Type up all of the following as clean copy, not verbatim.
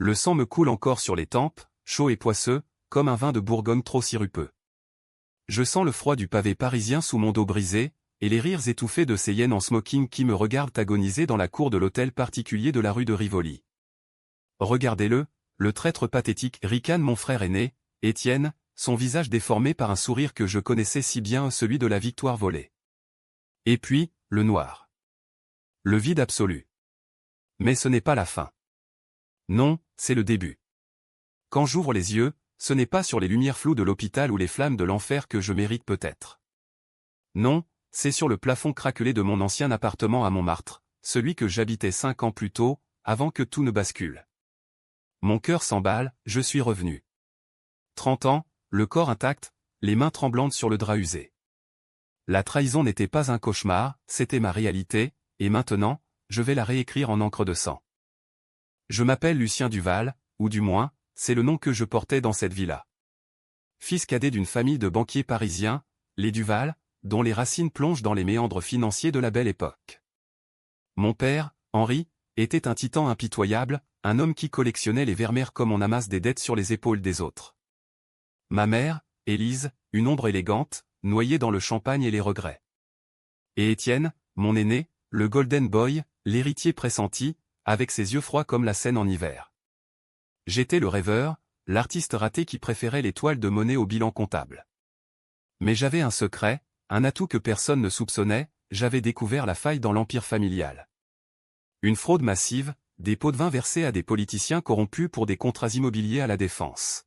Le sang me coule encore sur les tempes, chaud et poisseux, comme un vin de Bourgogne trop sirupeux. Je sens le froid du pavé parisien sous mon dos brisé, et les rires étouffés de ces hyènes en smoking qui me regardent agoniser dans la cour de l'hôtel particulier de la rue de Rivoli. Regardez-le, le traître pathétique, ricane mon frère aîné, Étienne, son visage déformé par un sourire que je connaissais si bien, celui de la victoire volée. Et puis, le noir. Le vide absolu. Mais ce n'est pas la fin. Non, c'est le début. Quand j'ouvre les yeux, ce n'est pas sur les lumières floues de l'hôpital ou les flammes de l'enfer que je mérite peut-être. Non, c'est sur le plafond craquelé de mon ancien appartement à Montmartre, celui que j'habitais 5 ans plus tôt, avant que tout ne bascule. Mon cœur s'emballe, je suis revenu. 30 ans, le corps intact, les mains tremblantes sur le drap usé. La trahison n'était pas un cauchemar, c'était ma réalité, et maintenant, je vais la réécrire en encre de sang. Je m'appelle Lucien Duval, ou du moins, c'est le nom que je portais dans cette vie-là. Fils cadet d'une famille de banquiers parisiens, les Duval, dont les racines plongent dans les méandres financiers de la belle époque. Mon père, Henri, était un titan impitoyable, un homme qui collectionnait les Vermeers comme on amasse des dettes sur les épaules des autres. Ma mère, Élise, une ombre élégante, noyée dans le champagne et les regrets. Et Étienne, mon aîné, le Golden Boy, l'héritier pressenti, avec ses yeux froids comme la Seine en hiver. J'étais le rêveur, l'artiste raté qui préférait les toiles de Monet au bilan comptable. Mais j'avais un secret, un atout que personne ne soupçonnait, j'avais découvert la faille dans l'empire familial. Une fraude massive, des pots de vin versés à des politiciens corrompus pour des contrats immobiliers à la Défense.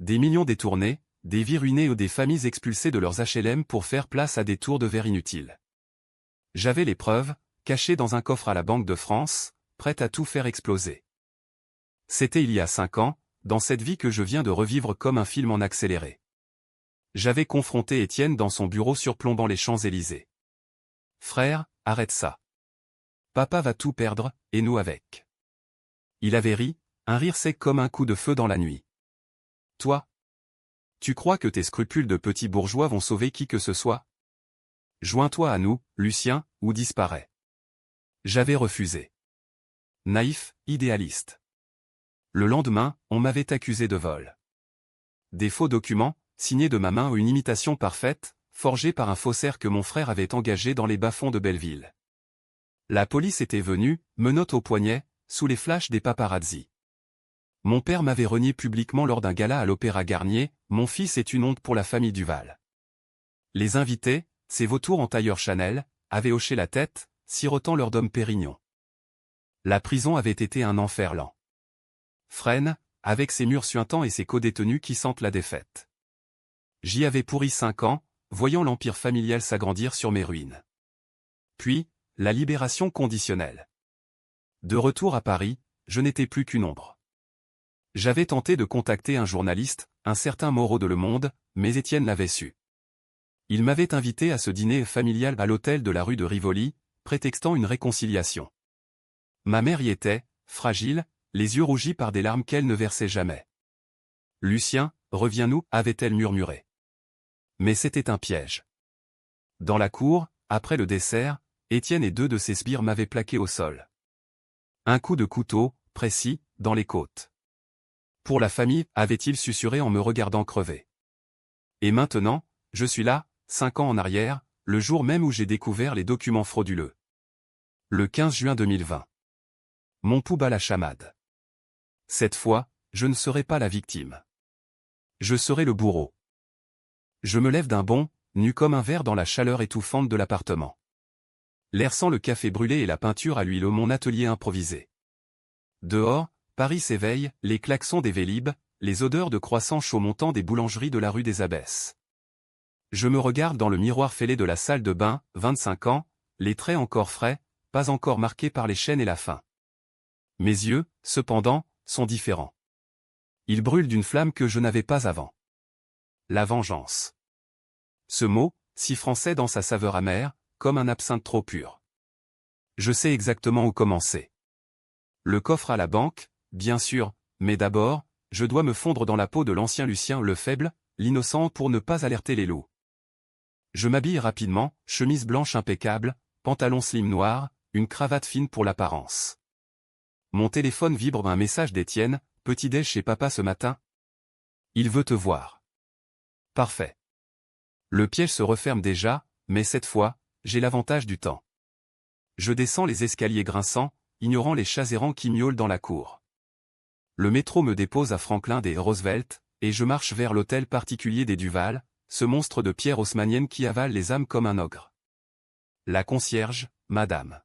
Des millions détournés, des vies ruinées ou des familles expulsées de leurs HLM pour faire place à des tours de verre inutiles. J'avais les preuves, cachées dans un coffre à la Banque de France, prêtes à tout faire exploser. C'était il y a 5 ans, dans cette vie que je viens de revivre comme un film en accéléré. J'avais confronté Étienne dans son bureau surplombant les Champs-Élysées. « Frère, arrête ça. Papa va tout perdre, et nous avec. » Il avait ri, un rire sec comme un coup de feu dans la nuit. « Toi? Tu crois que tes scrupules de petit bourgeois vont sauver qui que ce soit? Joins-toi à nous, Lucien, ou disparais. » J'avais refusé. Naïf, idéaliste. Le lendemain, on m'avait accusé de vol. Des faux documents, signés de ma main ou une imitation parfaite, forgée par un faussaire que mon frère avait engagé dans les bas-fonds de Belleville. La police était venue, menottes au poignet, sous les flashs des paparazzis. Mon père m'avait renié publiquement lors d'un gala à l'Opéra Garnier, mon fils est une honte pour la famille Duval. Les invités, ces vautours en tailleur Chanel, avaient hoché la tête, sirotant leur Dom Pérignon. La prison avait été un enfer lent. Fresnes, avec ses murs suintants et ses codétenus qui sentent la défaite. J'y avais pourri 5 ans, voyant l'empire familial s'agrandir sur mes ruines. Puis, la libération conditionnelle. De retour à Paris, je n'étais plus qu'une ombre. J'avais tenté de contacter un journaliste, un certain Moreau de Le Monde, mais Étienne l'avait su. Il m'avait invité à ce dîner familial à l'hôtel de la rue de Rivoli, prétextant une réconciliation. Ma mère y était, fragile, les yeux rougis par des larmes qu'elle ne versait jamais. « Lucien, reviens-nous » avait-elle murmuré. Mais c'était un piège. Dans la cour, après le dessert, Étienne et 2 de ses sbires m'avaient plaqué au sol. Un coup de couteau, précis, dans les côtes. Pour la famille, avait-il susurré en me regardant crever. Et maintenant, je suis là, 5 ans en arrière, le jour même où j'ai découvert les documents frauduleux. Le 15 juin 2020. Mon pouls bat la chamade. Cette fois, je ne serai pas la victime. Je serai le bourreau. Je me lève d'un bond, nu comme un verre dans la chaleur étouffante de l'appartement. L'air sent le café brûlé et la peinture à l'huile, mon atelier improvisé. Dehors, Paris s'éveille, les klaxons des Vélib, les odeurs de croissants chauds montant des boulangeries de la rue des Abbesses. Je me regarde dans le miroir fêlé de la salle de bain, 25 ans, les traits encore frais, pas encore marqués par les chaînes et la faim. Mes yeux, cependant, sont différents. Ils brûlent d'une flamme que je n'avais pas avant. La vengeance. Ce mot, si français dans sa saveur amère, comme un absinthe trop pur. Je sais exactement où commencer. Le coffre à la banque, bien sûr, mais d'abord, je dois me fondre dans la peau de l'ancien Lucien le faible, l'innocent pour ne pas alerter les loups. Je m'habille rapidement, chemise blanche impeccable, pantalon slim noir, une cravate fine pour l'apparence. Mon téléphone vibre un message d'Étienne, petit-déj chez papa ce matin. Il veut te voir. Parfait. Le piège se referme déjà, mais cette fois, j'ai l'avantage du temps. Je descends les escaliers grinçants, ignorant les chats errants qui miaulent dans la cour. Le métro me dépose à Franklin des Roosevelt, et je marche vers l'hôtel particulier des Duval, ce monstre de pierre haussmannienne qui avale les âmes comme un ogre. La concierge, Madame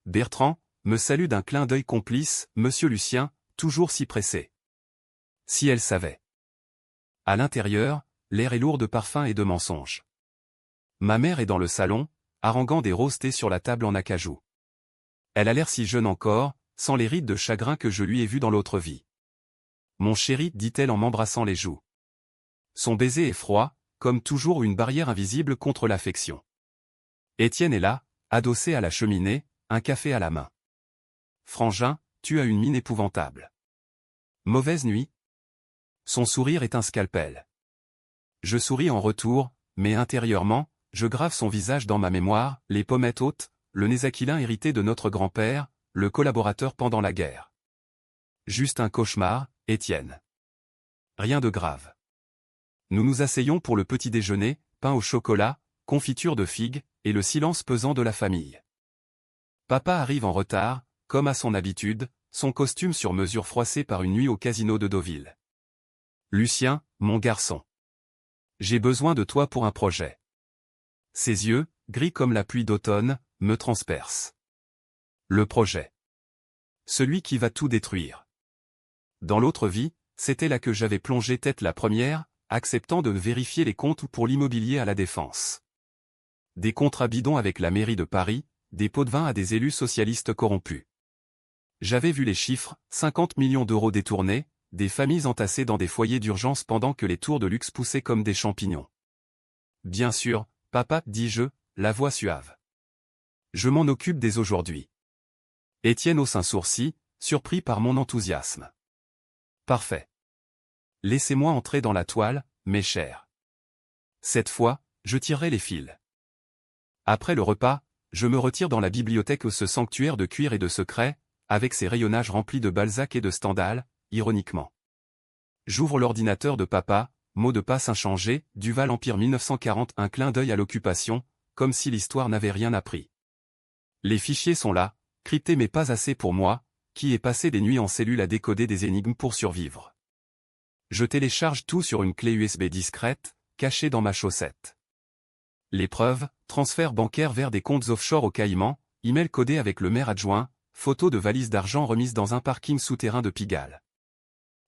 Bertrand, me salue d'un clin d'œil complice, Monsieur Lucien, toujours si pressé. Si elle savait. À l'intérieur, l'air est lourd de parfums et de mensonges. Ma mère est dans le salon, haranguant des roses thé sur la table en acajou. Elle a l'air si jeune encore, sans les rides de chagrin que je lui ai vues dans l'autre vie. Mon chéri, dit-elle en m'embrassant les joues. Son baiser est froid, comme toujours une barrière invisible contre l'affection. Étienne est là, adossé à la cheminée, un café à la main. Frangin, tu as une mine épouvantable. Mauvaise nuit. Son sourire est un scalpel. Je souris en retour, mais intérieurement, je grave son visage dans ma mémoire, les pommettes hautes, le nez aquilin hérité de notre grand-père, le collaborateur pendant la guerre. Juste un cauchemar, Étienne. Rien de grave. Nous nous asseyons pour le petit déjeuner, pain au chocolat, confiture de figues, et le silence pesant de la famille. Papa arrive en retard, comme à son habitude, son costume sur mesure froissé par une nuit au casino de Deauville. Lucien, mon garçon. J'ai besoin de toi pour un projet. Ses yeux, gris comme la pluie d'automne, me transpercent. Le projet. Celui qui va tout détruire. Dans l'autre vie, c'était là que j'avais plongé tête la première, acceptant de vérifier les comptes pour l'immobilier à la Défense. Des contrats bidons avec la mairie de Paris, des pots de vin à des élus socialistes corrompus. J'avais vu les chiffres, 50 millions d'euros détournés, des familles entassées dans des foyers d'urgence pendant que les tours de luxe poussaient comme des champignons. Bien sûr, papa, dis-je, la voix suave. Je m'en occupe dès aujourd'hui. Étienne hausse un sourcil, surpris par mon enthousiasme. Parfait. Laissez-moi entrer dans la toile, mes chers. Cette fois, je tirerai les fils. Après le repas, je me retire dans la bibliothèque ce sanctuaire de cuir et de secrets, avec ses rayonnages remplis de Balzac et de Stendhal, ironiquement. J'ouvre l'ordinateur de papa, mot de passe inchangé, Duval Empire 1940, un clin d'œil à l'occupation, comme si l'histoire n'avait rien appris. Les fichiers sont là, cryptés mais pas assez pour moi, qui ai passé des nuits en cellule à décoder des énigmes pour survivre. Je télécharge tout sur une clé USB discrète, cachée dans ma chaussette. Les preuves, transfert bancaire vers des comptes offshore au Caïmans, email codé avec le maire adjoint, photo de valise d'argent remise dans un parking souterrain de Pigalle.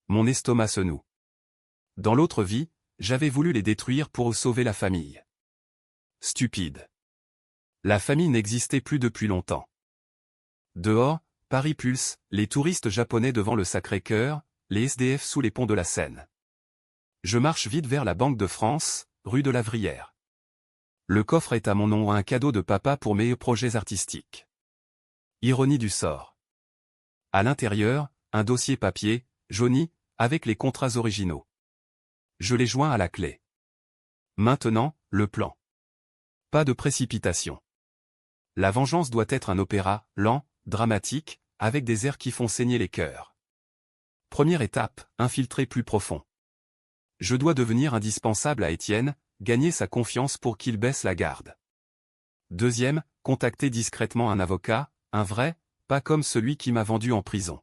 Mon estomac se noue. Dans l'autre vie, j'avais voulu les détruire pour sauver la famille. Stupide. La famille n'existait plus depuis longtemps. Dehors, Paris pulse, les touristes japonais devant le Sacré-Cœur, les SDF sous les ponts de la Seine. Je marche vite vers la Banque de France, rue de la Vrillière. Le coffre est à mon nom, un cadeau de papa pour mes projets artistiques. Ironie du sort. À l'intérieur, un dossier papier, jauni, avec les contrats originaux. Je les joins à la clé. Maintenant, le plan. Pas de précipitation. La vengeance doit être un opéra, lent, dramatique, avec des airs qui font saigner les cœurs. Première étape, infiltrer plus profond. Je dois devenir indispensable à Étienne, gagner sa confiance pour qu'il baisse la garde. Deuxième, contacter discrètement un avocat, un vrai, pas comme celui qui m'a vendu en prison.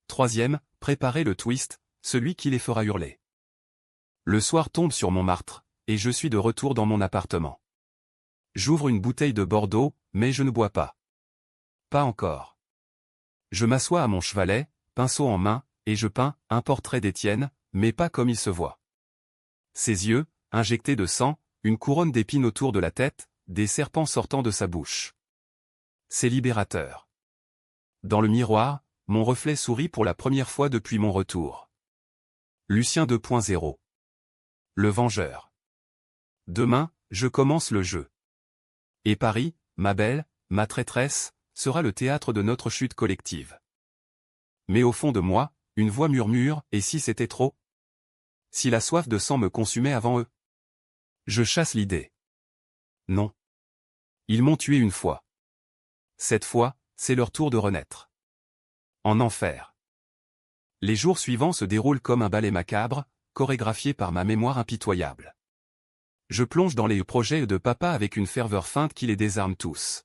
Troisième, préparer le twist, celui qui les fera hurler. Le soir tombe sur mon martre, et je suis de retour dans mon appartement. J'ouvre une bouteille de Bordeaux, mais je ne bois pas. Pas encore. Je m'assois à mon chevalet, pinceau en main, et je peins un portrait d'Étienne, mais pas comme il se voit. Ses yeux, injectés de sang, une couronne d'épines autour de la tête, des serpents sortant de sa bouche. C'est libérateur. Dans le miroir, mon reflet sourit pour la première fois depuis mon retour. Lucien 2.0. Le vengeur. Demain, je commence le jeu. Et Paris, ma belle, ma traîtresse, sera le théâtre de notre chute collective. Mais au fond de moi, une voix murmure, et si c'était trop? Si la soif de sang me consumait avant eux? Je chasse l'idée. Non. Ils m'ont tué une fois. Cette fois, c'est leur tour de renaître. En enfer. Les jours suivants se déroulent comme un ballet macabre, chorégraphié par ma mémoire impitoyable. Je plonge dans les projets de papa avec une ferveur feinte qui les désarme tous.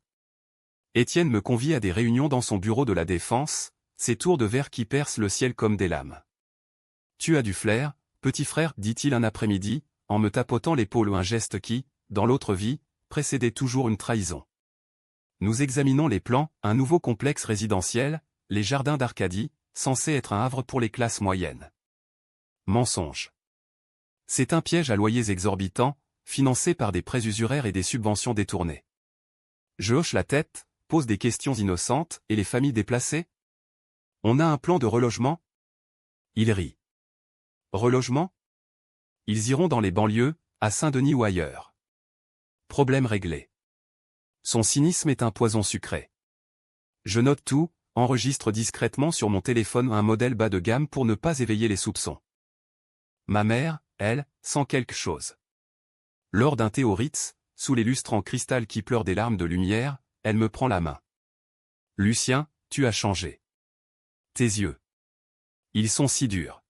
Étienne me convie à des réunions dans son bureau de la Défense, ces tours de verre qui percent le ciel comme des lames. « Tu as du flair, petit frère, dit-il un après-midi, en me tapotant l'épaule, un geste qui, dans l'autre vie, précédait toujours une trahison. Nous examinons les plans, un nouveau complexe résidentiel, les jardins d'Arcadie, censé être un havre pour les classes moyennes. Mensonge. C'est un piège à loyers exorbitants, financé par des prêts usuraires et des subventions détournées. Je hoche la tête, pose des questions innocentes, et les familles déplacées? On a un plan de relogement? Il rit. Relogement? Ils iront dans les banlieues, à Saint-Denis ou ailleurs. Problème réglé. Son cynisme est un poison sucré. Je note tout, enregistre discrètement sur mon téléphone un modèle bas de gamme pour ne pas éveiller les soupçons. Ma mère, elle, sent quelque chose. Lors d'un thé au Ritz, sous les lustres en cristal qui pleurent des larmes de lumière, elle me prend la main. Lucien, tu as changé. Tes yeux. Ils sont si durs.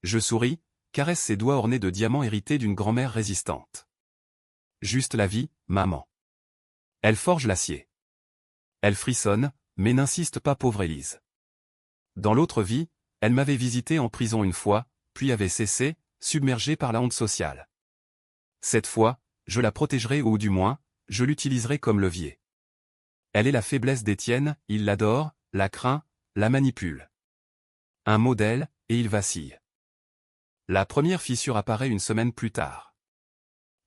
Je souris, caresse ses doigts ornés de diamants hérités d'une grand-mère résistante. Juste la vie, maman. Elle forge l'acier. Elle frissonne, mais n'insiste pas, pauvre Élise. Dans l'autre vie, elle m'avait visité en prison une fois, puis avait cessé, submergée par la honte sociale. Cette fois, je la protégerai ou du moins, je l'utiliserai comme levier. Elle est la faiblesse d'Étienne, il l'adore, la craint, la manipule. Un mot d'elle, et il vacille. La première fissure apparaît une semaine plus tard.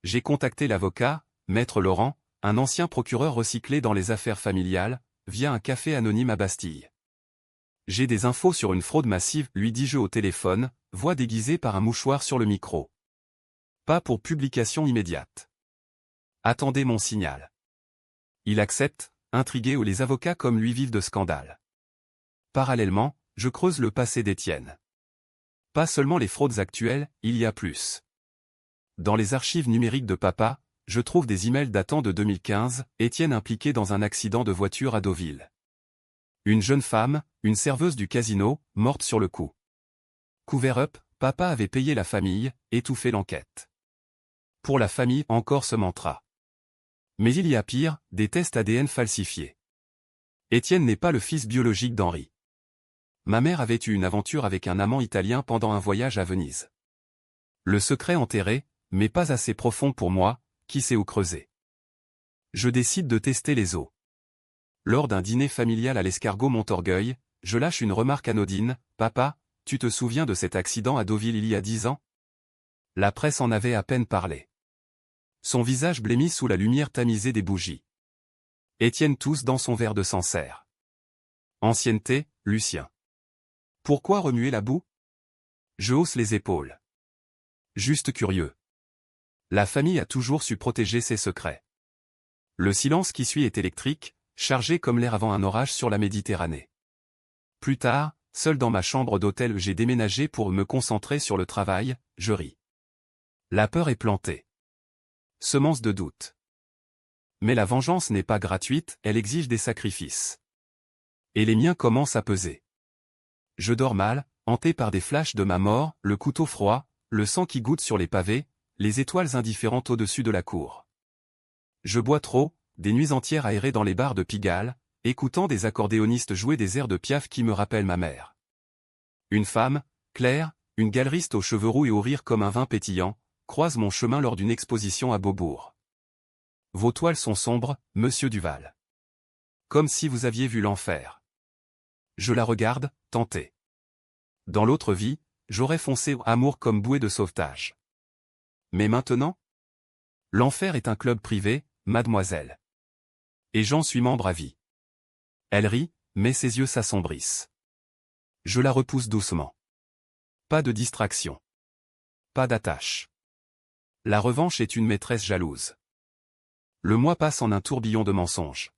J'ai contacté l'avocat, Maître Laurent, un ancien procureur recyclé dans les affaires familiales, via un café anonyme à Bastille. J'ai des infos sur une fraude massive, lui dis-je au téléphone, voix déguisée par un mouchoir sur le micro. Pas pour publication immédiate. Attendez mon signal. Il accepte, intrigué, où les avocats comme lui vivent de scandales. Parallèlement, je creuse le passé d'Étienne. Pas seulement les fraudes actuelles, il y a plus. Dans les archives numériques de papa, je trouve des emails datant de 2015, Étienne impliqué dans un accident de voiture à Deauville. Une jeune femme, une serveuse du casino, morte sur le coup. Cover-up, papa avait payé la famille, étouffé l'enquête. Pour la famille, encore ce mantra. Mais il y a pire, des tests ADN falsifiés. Étienne n'est pas le fils biologique d'Henri. Ma mère avait eu une aventure avec un amant italien pendant un voyage à Venise. Le secret enterré, mais pas assez profond pour moi, qui sait où creuser. Je décide de tester les os. Lors d'un dîner familial à l'escargot Montorgueil, je lâche une remarque anodine, « Papa, tu te souviens de cet accident à Deauville il y a 10 ans ?» La presse en avait à peine parlé. Son visage blêmit sous la lumière tamisée des bougies. Étienne tousse dans son verre de Sancerre. Ancienneté, Lucien. Pourquoi remuer la boue? Je hausse les épaules. Juste curieux. La famille a toujours su protéger ses secrets. Le silence qui suit est électrique, chargé comme l'air avant un orage sur la Méditerranée. Plus tard, seul dans ma chambre d'hôtel où j'ai déménagé pour me concentrer sur le travail, je ris. La peur est plantée. Semence de doute. Mais la vengeance n'est pas gratuite, elle exige des sacrifices. Et les miens commencent à peser. Je dors mal, hanté par des flashs de ma mort, le couteau froid, le sang qui goutte sur les pavés, les étoiles indifférentes au-dessus de la cour. Je bois trop, des nuits entières aérées dans les bars de Pigalle, écoutant des accordéonistes jouer des airs de Piaf qui me rappellent ma mère. Une femme, Claire, une galeriste aux cheveux roux et au rire comme un vin pétillant, croise mon chemin lors d'une exposition à Beaubourg. Vos toiles sont sombres, monsieur Duval. Comme si vous aviez vu l'enfer. Je la regarde, tenté. Dans l'autre vie, j'aurais foncé au amour comme bouée de sauvetage. Mais maintenant? L'enfer est un club privé, mademoiselle. Et j'en suis membre à vie. Elle rit, mais ses yeux s'assombrissent. Je la repousse doucement. Pas de distraction. Pas d'attache. La revanche est une maîtresse jalouse. Le mois passe en un tourbillon de mensonges.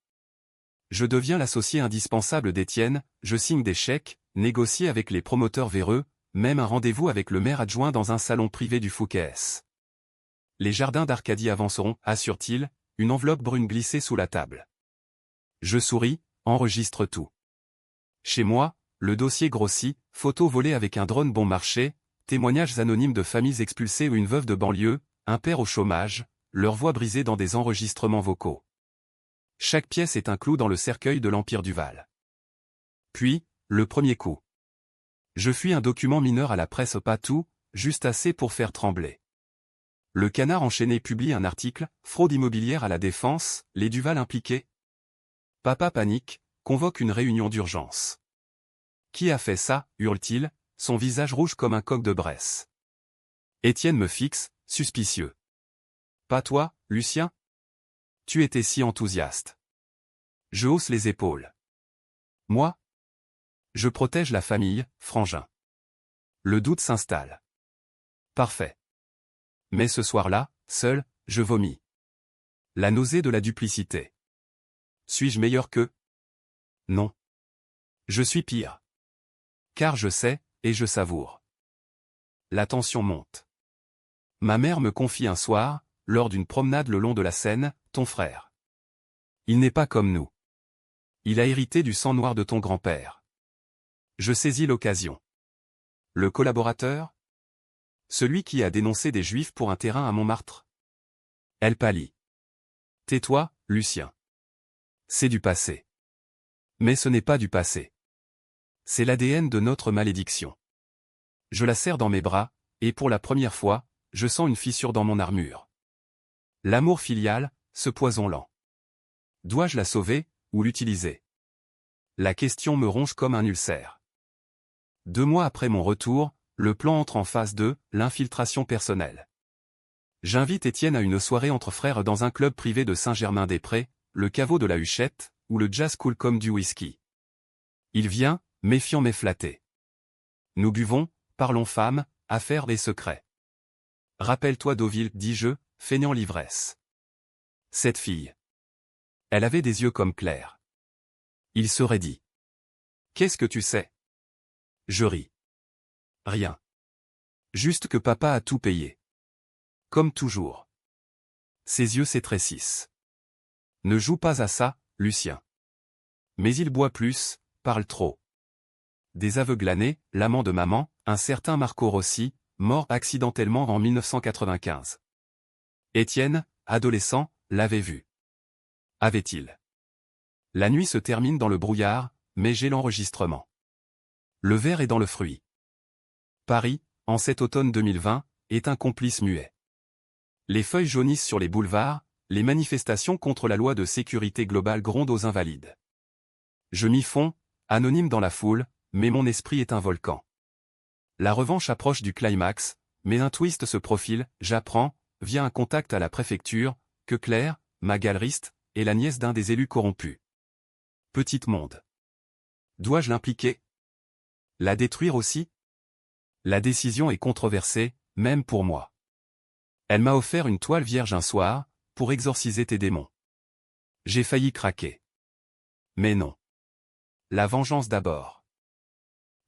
Je deviens l'associé indispensable d'Étienne, je signe des chèques, négocie avec les promoteurs véreux, même un rendez-vous avec le maire adjoint dans un salon privé du Fouquet's. Les jardins d'Arcadie avanceront, assure-t-il, une enveloppe brune glissée sous la table. Je souris, enregistre tout. Chez moi, le dossier grossit, photos volées avec un drone bon marché, témoignages anonymes de familles expulsées ou une veuve de banlieue, un père au chômage, leur voix brisée dans des enregistrements vocaux. Chaque pièce est un clou dans le cercueil de l'Empire Duval. Puis, le premier coup. Je fuis un document mineur à la presse, pas tout, juste assez pour faire trembler. Le Canard enchaîné publie un article, fraude immobilière à la Défense, les Duval impliqués. Papa panique, convoque une réunion d'urgence. Qui a fait ça, hurle-t-il, son visage rouge comme un coq de Bresse. Étienne me fixe, suspicieux. Pas toi, Lucien? Tu étais si enthousiaste. Je hausse les épaules. Moi? Je protège la famille, frangin. Le doute s'installe. Parfait. Mais ce soir-là, seul, je vomis. La nausée de la duplicité. Suis-je meilleur qu'eux? Non. Je suis pire. Car je sais, et je savoure. La tension monte. Ma mère me confie un soir, lors d'une promenade le long de la Seine, ton frère. Il n'est pas comme nous. Il a hérité du sang noir de ton grand-père. Je saisis l'occasion. Le collaborateur? Celui qui a dénoncé des Juifs pour un terrain à Montmartre? Elle pâlit. Tais-toi, Lucien. C'est du passé. Mais ce n'est pas du passé. C'est l'ADN de notre malédiction. Je la serre dans mes bras, et pour la première fois, je sens une fissure dans mon armure. L'amour filial, ce poison lent. Dois-je la sauver, ou l'utiliser? La question me ronge comme un ulcère. 2 mois après mon retour, le plan entre en phase 2, l'infiltration personnelle. J'invite Étienne à une soirée entre frères dans un club privé de Saint-Germain-des-Prés, le caveau de la Huchette, où le jazz coule comme du whisky. Il vient, méfiant mais flatté. Nous buvons, parlons femmes, affaires et secrets. Rappelle-toi Deauville, dis-je, feignant l'ivresse. Cette fille. Elle avait des yeux comme Claire. Il serait dit. Qu'est-ce que tu sais? Je ris. Rien. Juste que papa a tout payé. Comme toujours. Ses yeux s'étrécissent. Ne joue pas à ça, Lucien. Mais il boit plus, parle trop. Des aveux glanés, l'amant de maman, un certain Marco Rossi, mort accidentellement en 1995. Étienne, adolescent, l'avait vu. Avait-il? La nuit se termine dans le brouillard, mais j'ai l'enregistrement. Le verre est dans le fruit. Paris, en cet automne 2020, est un complice muet. Les feuilles jaunissent sur les boulevards, les manifestations contre la loi de sécurité globale grondent aux invalides. Je m'y fonds, anonyme dans la foule, mais mon esprit est un volcan. La revanche approche du climax, mais un twist se profile, j'apprends, via un contact à la préfecture, que Claire, ma galeriste, est la nièce d'un des élus corrompus. Petite monde. Dois-je l'impliquer? La détruire aussi? La décision est controversée, même pour moi. Elle m'a offert une toile vierge un soir, pour exorciser tes démons. J'ai failli craquer. Mais non. La vengeance d'abord.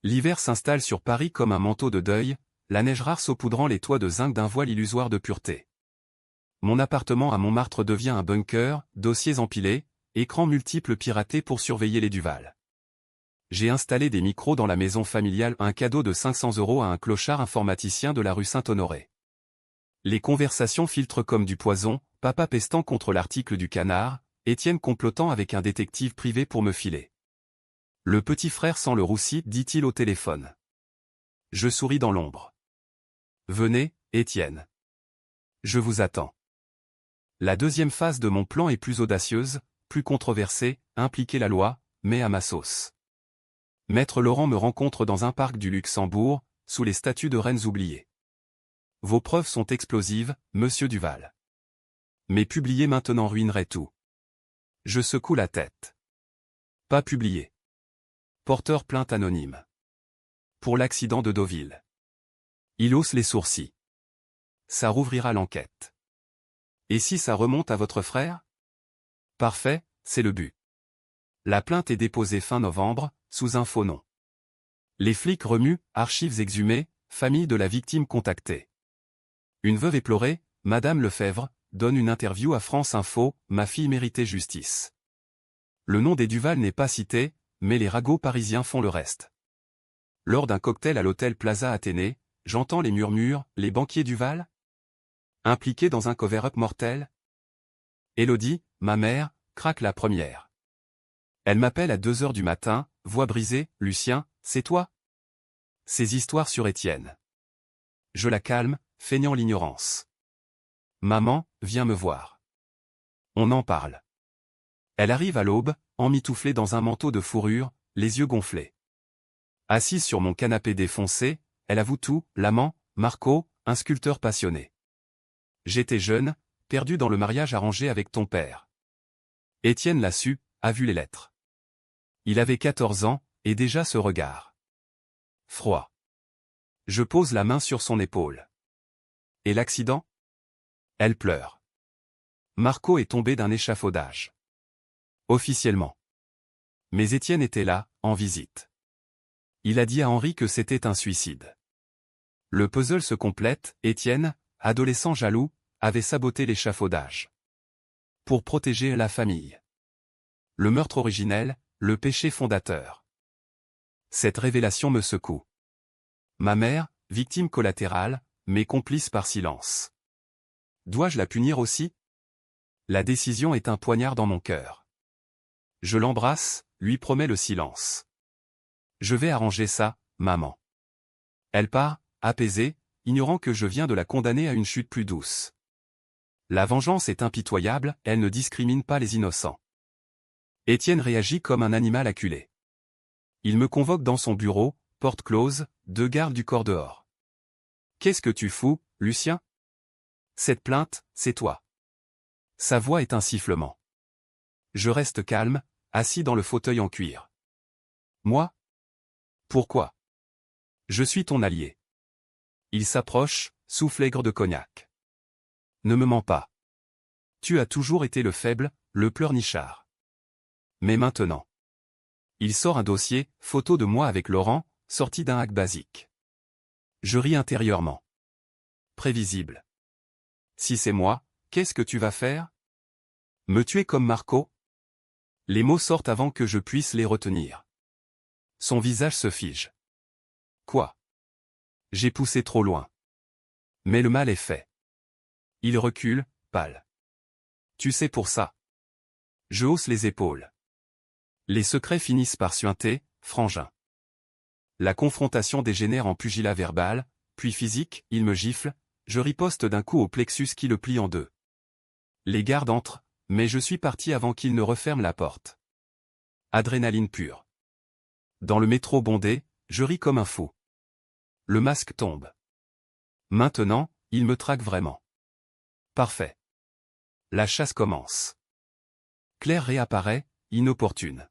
L'hiver s'installe sur Paris comme un manteau de deuil, la neige rare saupoudrant les toits de zinc d'un voile illusoire de pureté. Mon appartement à Montmartre devient un bunker, dossiers empilés, écrans multiples piratés pour surveiller les Duval. J'ai installé des micros dans la maison familiale, un cadeau de 500 € à un clochard informaticien de la rue Saint-Honoré. Les conversations filtrent comme du poison, papa pestant contre l'article du Canard, Étienne complotant avec un détective privé pour me filer. Le petit frère sent le roussi, dit-il au téléphone. Je souris dans l'ombre. Venez, Étienne. Je vous attends. La deuxième phase de mon plan est plus audacieuse, plus controversée, impliquer la loi, mais à ma sauce. Maître Laurent me rencontre dans un parc du Luxembourg, sous les statues de reines oubliées. Vos preuves sont explosives, monsieur Duval. Mais publier maintenant ruinerait tout. Je secoue la tête. Pas publié. Porteur plainte anonyme. Pour l'accident de Deauville. Il hausse les sourcils. Ça rouvrira l'enquête. Et si ça remonte à votre frère? Parfait, c'est le but. La plainte est déposée fin novembre, sous un faux nom. Les flics remuent, archives exhumées, famille de la victime contactée. Une veuve éplorée, Madame Lefebvre, donne une interview à France Info, ma fille méritait justice. Le nom des Duval n'est pas cité, mais les ragots parisiens font le reste. Lors d'un cocktail à l'hôtel Plaza Athénée, j'entends les murmures, les banquiers du Val? Impliqués dans un cover-up mortel? Élodie, ma mère, craque la première. Elle m'appelle à 2 heures du matin, voix brisée, Lucien, c'est toi? Ces histoires sur Étienne. Je la calme, feignant l'ignorance. Maman, viens me voir. On en parle. Elle arrive à l'aube, emmitouflée dans un manteau de fourrure, les yeux gonflés. Assise sur mon canapé défoncé, elle avoue tout, l'amant, Marco, un sculpteur passionné. J'étais jeune, perdu dans le mariage arrangé avec ton père. Étienne l'a su, a vu les lettres. Il avait 14 ans, et déjà ce regard. Froid. Je pose la main sur son épaule. Et l'accident? Elle pleure. Marco est tombé d'un échafaudage. Officiellement. Mais Étienne était là, en visite. Il a dit à Henri que c'était un suicide. Le puzzle se complète, Étienne, adolescent jaloux, avait saboté l'échafaudage. Pour protéger la famille. Le meurtre originel, le péché fondateur. Cette révélation me secoue. Ma mère, victime collatérale, mais complice par silence. Dois-je la punir aussi? La décision est un poignard dans mon cœur. Je l'embrasse, lui promets le silence. Je vais arranger ça, maman. Elle part, apaisée, ignorant que je viens de la condamner à une chute plus douce. La vengeance est impitoyable, elle ne discrimine pas les innocents. Étienne réagit comme un animal acculé. Il me convoque dans son bureau, porte close, 2 gardes du corps dehors. Qu'est-ce que tu fous, Lucien? Cette plainte, c'est toi. Sa voix est un sifflement. Je reste calme, assis dans le fauteuil en cuir. Moi? Pourquoi? Je suis ton allié. Il s'approche, souffle aigre de cognac. Ne me mens pas. Tu as toujours été le faible, le pleurnichard. Mais maintenant. Il sort un dossier, photo de moi avec Laurent, sorti d'un hack basique. Je ris intérieurement. Prévisible. Si c'est moi, qu'est-ce que tu vas faire? Me tuer comme Marco? Les mots sortent avant que je puisse les retenir. Son visage se fige. Quoi? J'ai poussé trop loin. Mais le mal est fait. Il recule, pâle. Tu sais pour ça. Je hausse les épaules. Les secrets finissent par suinter, frangin. La confrontation dégénère en pugilat verbal, puis physique, il me gifle, je riposte d'un coup au plexus qui le plie en deux. Les gardes entrent, mais je suis parti avant qu'il ne referme la porte. Adrénaline pure. Dans le métro bondé, je ris comme un fou. Le masque tombe. Maintenant, il me traque vraiment. Parfait. La chasse commence. Claire réapparaît, inopportune.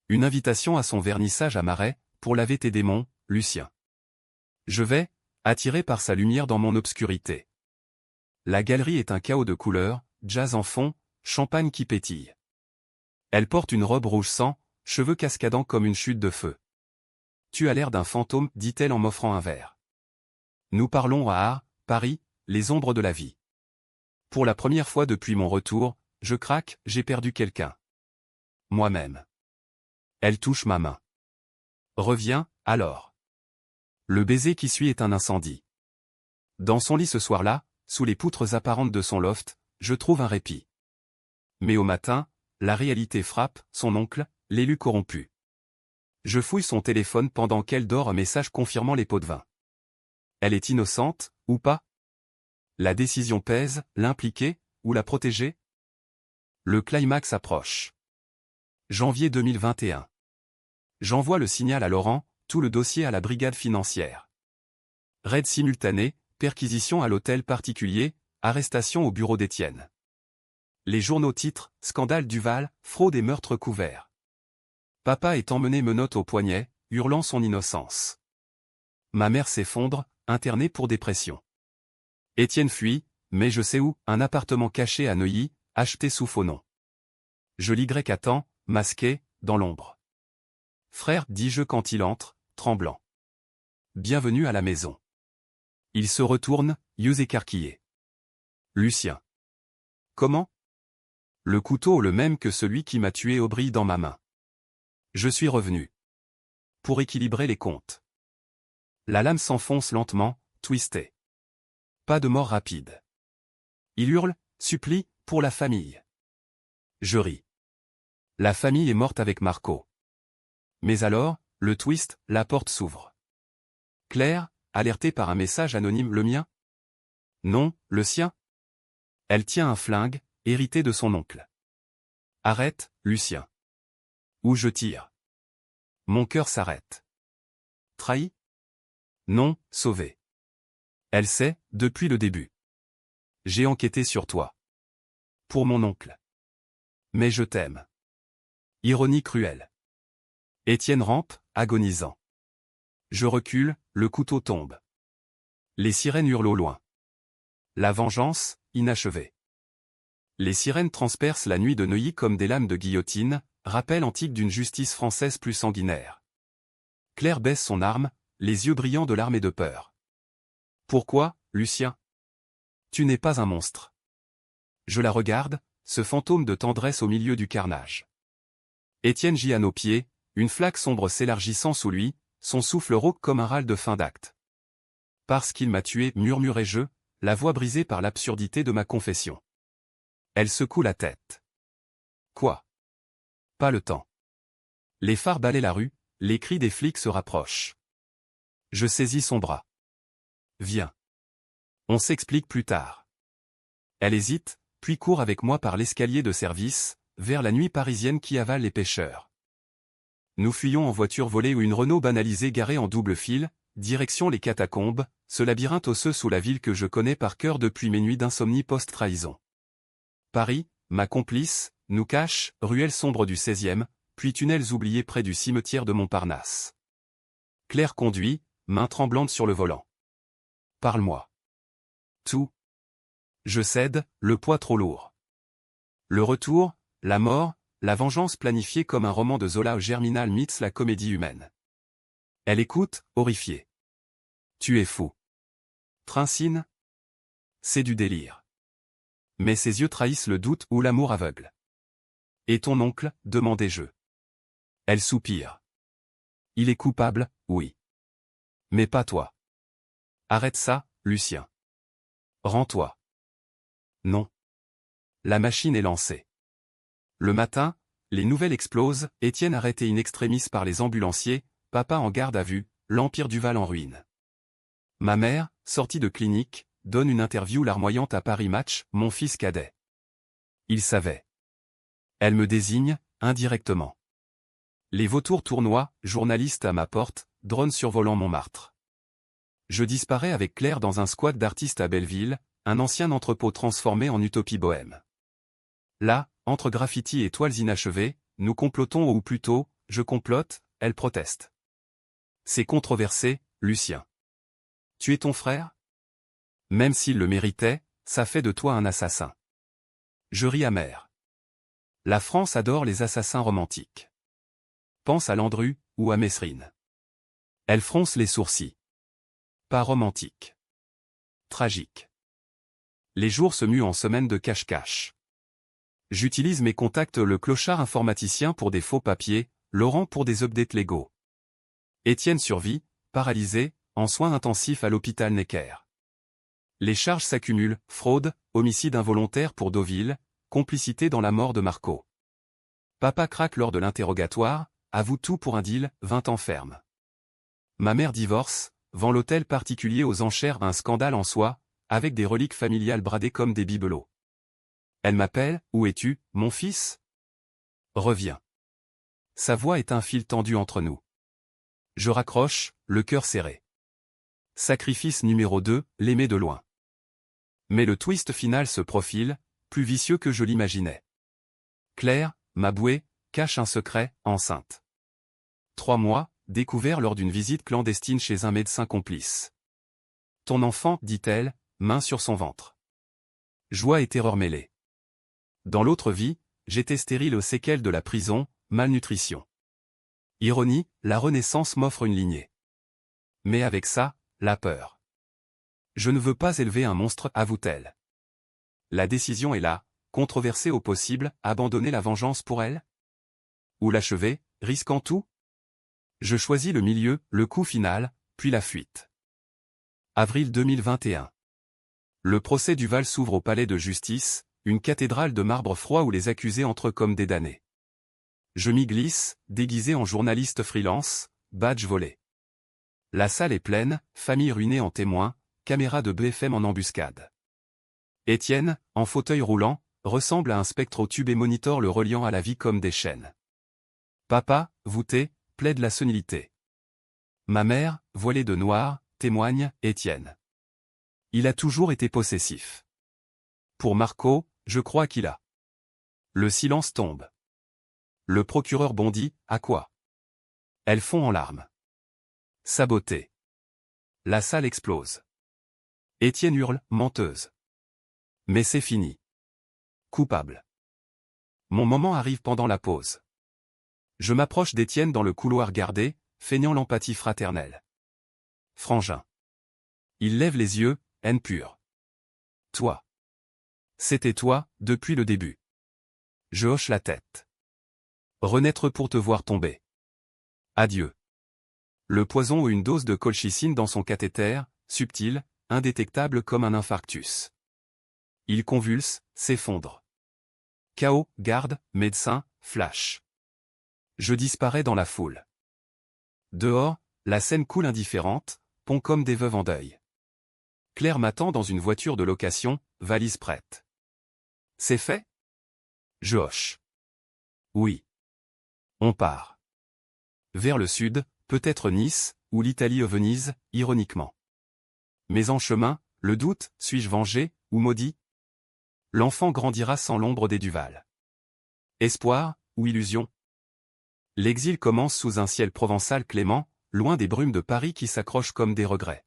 Une invitation à son vernissage à Marais, pour laver tes démons, Lucien. Je vais, attiré par sa lumière dans mon obscurité. La galerie est un chaos de couleurs, jazz en fond, champagne qui pétille. Elle porte une robe rouge sang, cheveux cascadants comme une chute de feu. Tu as l'air d'un fantôme, dit-elle en m'offrant un verre. Nous parlons à Art, Paris, les ombres de la vie. Pour la première fois depuis mon retour, je craque, j'ai perdu quelqu'un. Moi-même. Elle touche ma main. Reviens, alors. Le baiser qui suit est un incendie. Dans son lit ce soir-là, sous les poutres apparentes de son loft, je trouve un répit. Mais au matin, la réalité frappe, son oncle, l'élu corrompu. Je fouille son téléphone pendant qu'elle dort, un message confirmant les pots de vin. Elle est innocente, ou pas? La décision pèse, l'impliquer, ou la protéger? Le climax approche. Janvier 2021. J'envoie le signal à Laurent, tout le dossier à la brigade financière. Raid simultané, perquisition à l'hôtel particulier, arrestation au bureau d'Étienne. Les journaux titrent, scandale Duval, fraude et meurtre couvert. Papa est emmené menottes au poignet, hurlant son innocence. Ma mère s'effondre, internée pour dépression. Étienne fuit, mais je sais où, un appartement caché à Neuilly, acheté sous faux nom. Je l'Y attends, masqué, dans l'ombre. Frère, dis-je quand il entre, tremblant. Bienvenue à la maison. Il se retourne, yeux écarquillés. Lucien. Comment? Le couteau le même que celui qui m'a tué brille dans ma main. Je suis revenu. Pour équilibrer les comptes. La lame s'enfonce lentement, twistée. Pas de mort rapide. Il hurle, supplie, pour la famille. Je ris. La famille est morte avec Marco. Mais alors, le twist, la porte s'ouvre. Claire, alertée par un message anonyme, le mien? Non, le sien. Elle tient un flingue, hérité de son oncle. Arrête, Lucien. Ou je tire. Mon cœur s'arrête. Trahi? Non, sauvé. Elle sait, depuis le début. J'ai enquêté sur toi. Pour mon oncle. Mais je t'aime. Ironie cruelle. Étienne rampe, agonisant. Je recule, le couteau tombe. Les sirènes hurlent au loin. La vengeance, inachevée. Les sirènes transpercent la nuit de Neuilly comme des lames de guillotine, rappel antique d'une justice française plus sanguinaire. Claire baisse son arme, les yeux brillants de larmes et de peur. Pourquoi, Lucien? Tu n'es pas un monstre. Je la regarde, ce fantôme de tendresse au milieu du carnage. Étienne gît à nos pieds, une flaque sombre s'élargissant sous lui, son souffle rauque comme un râle de fin d'acte. Parce qu'il m'a tué, murmurai-je, la voix brisée par l'absurdité de ma confession. Elle secoue la tête. Quoi? Pas le temps. Les phares balaient la rue, les cris des flics se rapprochent. Je saisis son bras. Viens. On s'explique plus tard. Elle hésite, puis court avec moi par l'escalier de service, vers la nuit parisienne qui avale les pêcheurs. Nous fuyons en voiture volée ou une Renault banalisée garée en double fil, direction les catacombes, ce labyrinthe osseux sous la ville que je connais par cœur depuis mes nuits d'insomnie post-trahison. Paris, ma complice, nous cache, ruelles sombres du 16e, puis tunnels oubliés près du cimetière de Montparnasse. Claire conduit, main tremblante sur le volant. Parle-moi. Tout. Je cède, le poids trop lourd. Le retour, la mort, la vengeance planifiée comme un roman de Zola Germinal meets la comédie humaine. Elle écoute, horrifiée. Tu es fou. Francine? C'est du délire. Mais ses yeux trahissent le doute ou l'amour aveugle. Et ton oncle, demandai-je. Elle soupire. Il est coupable, oui. Mais pas toi. Arrête ça, Lucien. Rends-toi. Non. La machine est lancée. Le matin, les nouvelles explosent, Étienne arrêté in extremis par les ambulanciers, papa en garde à vue, l'Empire du Val en ruine. Ma mère, sortie de clinique, donne une interview larmoyante à Paris Match, mon fils cadet. Il savait. Elle me désigne, indirectement. Les vautours tournoient, journalistes à ma porte, drone survolant Montmartre. Je disparais avec Claire dans un squat d'artistes à Belleville, un ancien entrepôt transformé en utopie bohème. Là, entre graffitis et toiles inachevées, nous complotons ou plutôt, je complote, elle proteste. C'est controversé, Lucien. Tu es ton frère? Même s'il le méritait, ça fait de toi un assassin. Je ris amer. La France adore les assassins romantiques. Pense à Landru, ou à Mesrine. Elle fronce les sourcils. Pas romantique. Tragique. Les jours se muent en semaines de cache-cache. J'utilise mes contacts, le clochard informaticien pour des faux papiers, Laurent pour des updates légaux. Étienne survit, paralysé, en soins intensifs à l'hôpital Necker. Les charges s'accumulent, fraude, homicide involontaire pour Deauville, complicité dans la mort de Marco. Papa craque lors de l'interrogatoire, avoue tout pour un deal, 20 ans ferme. Ma mère divorce, vend l'hôtel particulier aux enchères, un scandale en soi, avec des reliques familiales bradées comme des bibelots. Elle m'appelle, où es-tu, mon fils? Reviens. Sa voix est un fil tendu entre nous. Je raccroche, le cœur serré. Sacrifice numéro 2, l'aimer de loin. Mais le twist final se profile, plus vicieux que je l'imaginais. Claire, ma bouée, cache un secret, enceinte. 3 mois, découvert lors d'une visite clandestine chez un médecin complice. Ton enfant, dit-elle, main sur son ventre. Joie et terreur mêlées. Dans l'autre vie, j'étais stérile aux séquelles de la prison, malnutrition. Ironie, la Renaissance m'offre une lignée. Mais avec ça, la peur. Je ne veux pas élever un monstre, avoue-t-elle. La décision est là, controversée au possible, abandonner la vengeance pour elle? ou l'achever, risquant tout? Je choisis le milieu, le coup final, puis la fuite. Avril 2021. Le procès Duval s'ouvre au palais de justice, une cathédrale de marbre froid où les accusés entrent comme des damnés. Je m'y glisse, déguisé en journaliste freelance, badge volé. La salle est pleine, famille ruinée en témoin, caméra de BFM en embuscade. Étienne, en fauteuil roulant, ressemble à un spectre au tube et monitore le reliant à la vie comme des chaînes. Papa, voûté, plaide la senilité. Ma mère, voilée de noir, témoigne, Étienne. Il a toujours été possessif. Pour Marco, je crois qu'il a. Le silence tombe. Le procureur bondit, à quoi? Elles fond en larmes. Saboté. La salle explose. Étienne hurle, menteuse. Mais c'est fini. Coupable. Mon moment arrive pendant la pause. Je m'approche d'Étienne dans le couloir gardé, feignant l'empathie fraternelle. Frangin. Il lève les yeux, haine pure. Toi. C'était toi, depuis le début. Je hoche la tête. Renaître pour te voir tomber. Adieu. Le poison ou une dose de colchicine dans son cathéter, subtil, indétectable comme un infarctus. Il convulse, s'effondre. Chaos, garde, médecin, flash. Je disparais dans la foule. Dehors, la scène coule indifférente, pont comme des veuves en deuil. Claire m'attend dans une voiture de location, valise prête. C'est fait? Je hoche. Oui. On part. Vers le sud, peut-être Nice, ou l'Italie ou Venise, ironiquement. Mais en chemin, le doute, suis-je vengé, ou maudit? L'enfant grandira sans l'ombre des Duval. Espoir, ou illusion? L'exil commence sous un ciel provençal clément, loin des brumes de Paris qui s'accrochent comme des regrets.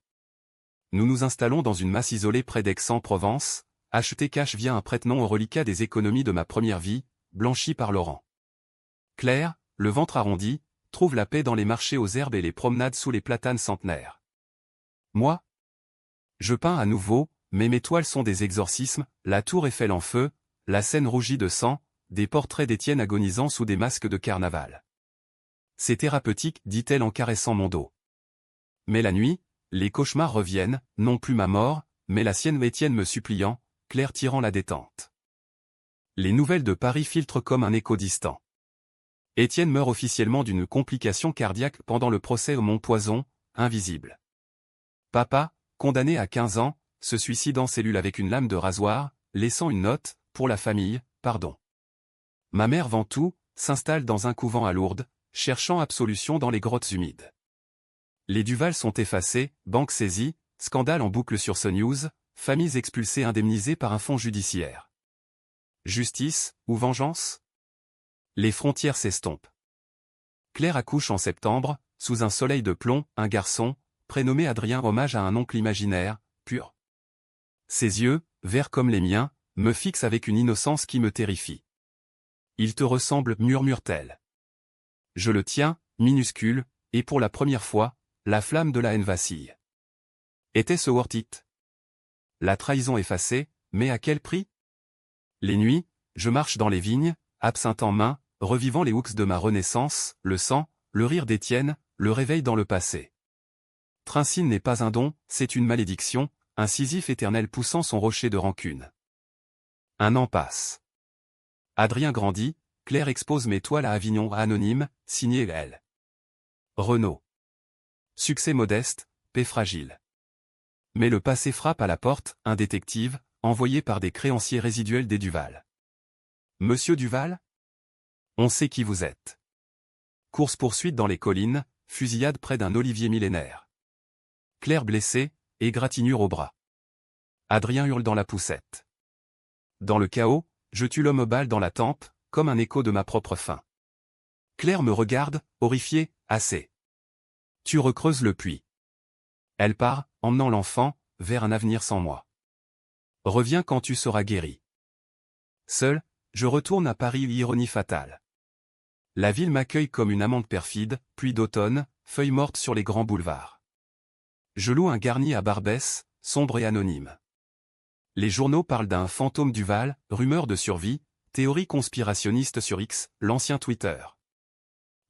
Nous nous installons dans une masse isolée près d'Aix-en-Provence, achetée cash via un prête-nom au reliquat des économies de ma première vie, blanchie par Laurent. Claire, le ventre arrondi, trouve la paix dans les marchés aux herbes et les promenades sous les platanes centenaires. Moi? Je peins à nouveau, mais mes toiles sont des exorcismes, la tour Eiffel en feu, la Seine rougie de sang, des portraits d'Étienne agonisant sous des masques de carnaval. C'est thérapeutique, dit-elle en caressant mon dos. Mais la nuit, les cauchemars reviennent, non plus ma mort, mais la sienne, Étienne me suppliant, Claire tirant la détente. Les nouvelles de Paris filtrent comme un écho distant. Étienne meurt officiellement d'une complication cardiaque pendant le procès au Montpoison, invisible. Papa, condamné à 15 ans, se suicide en cellule avec une lame de rasoir, laissant une note, pour la famille, pardon. Ma mère vend tout, s'installe dans un couvent à Lourdes, cherchant absolution dans les grottes humides. Les Duval sont effacés, banque saisie, scandale en boucle sur CNews, familles expulsées indemnisées par un fonds judiciaire. Justice, ou vengeance? Les frontières s'estompent. Claire accouche en septembre, sous un soleil de plomb, un garçon, prénommé Adrien, hommage à un oncle imaginaire, pur. Ses yeux, verts comme les miens, me fixent avec une innocence qui me terrifie. Il te ressemble, murmure-t-elle. Je le tiens, minuscule, et pour la première fois, la flamme de la haine vacille. Était-ce worth it? La trahison effacée, mais à quel prix? Les nuits, je marche dans les vignes, absinthe en main, revivant les hooks de ma renaissance, le sang, le rire d'Étienne, le réveil dans le passé. Trincine n'est pas un don, c'est une malédiction, un Sisyphe éternel poussant son rocher de rancune. Un an passe. Adrien grandit, Claire expose mes toiles à Avignon anonyme, signé elle. Renaud. Succès modeste, paix fragile. Mais le passé frappe à la porte, un détective, envoyé par des créanciers résiduels des Duval. Monsieur Duval? On sait qui vous êtes. Course-poursuite dans les collines, fusillade près d'un olivier millénaire. Claire blessée, égratignure au bras. Adrien hurle dans la poussette. Dans le chaos, je tue l'homme balle dans la tempe, comme un écho de ma propre faim. Claire me regarde, horrifiée, assez. Tu recreuses le puits. Elle part, emmenant l'enfant, vers un avenir sans moi. Reviens quand tu seras guéri. Seul, je retourne à Paris, ironie fatale. La ville m'accueille comme une amante perfide, pluie d'automne, feuilles mortes sur les grands boulevards. Je loue un garni à Barbès, sombre et anonyme. Les journaux parlent d'un fantôme Duval, rumeur de survie, théorie conspirationniste sur X, l'ancien Twitter.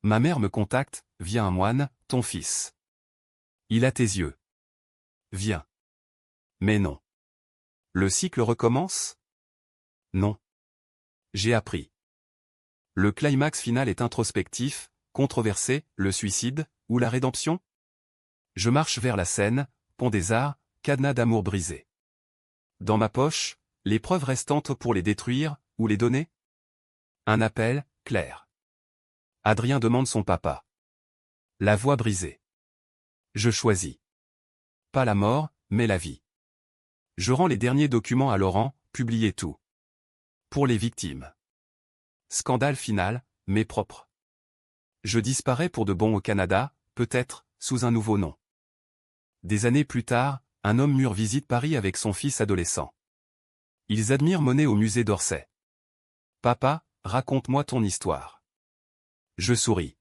Ma mère me contacte, via un moine, ton fils. Il a tes yeux. Viens. Mais non. Le cycle recommence? Non. J'ai appris. Le climax final est introspectif, controversé, le suicide, ou la rédemption? Je marche vers la scène, pont des arts, cadenas d'amour brisé. Dans ma poche, les preuves restantes pour les détruire, ou les donner? Un appel, clair. Adrien demande son papa. La voix brisée. Je choisis. Pas la mort, mais la vie. Je rends les derniers documents à Laurent, publiez tout. Pour les victimes. Scandale final, mais propre. Je disparais pour de bon au Canada, peut-être, sous un nouveau nom. Des années plus tard, un homme mûr visite Paris avec son fils adolescent. Ils admirent Monet au musée d'Orsay. Papa, raconte-moi ton histoire. Je souris.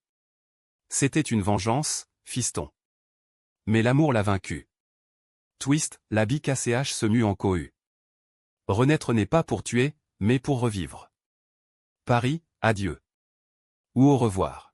C'était une vengeance, fiston. Mais l'amour l'a vaincu. Twist, la BKCH se mue en cohue. Renaître n'est pas pour tuer, mais pour revivre. Paris, adieu. Ou au revoir.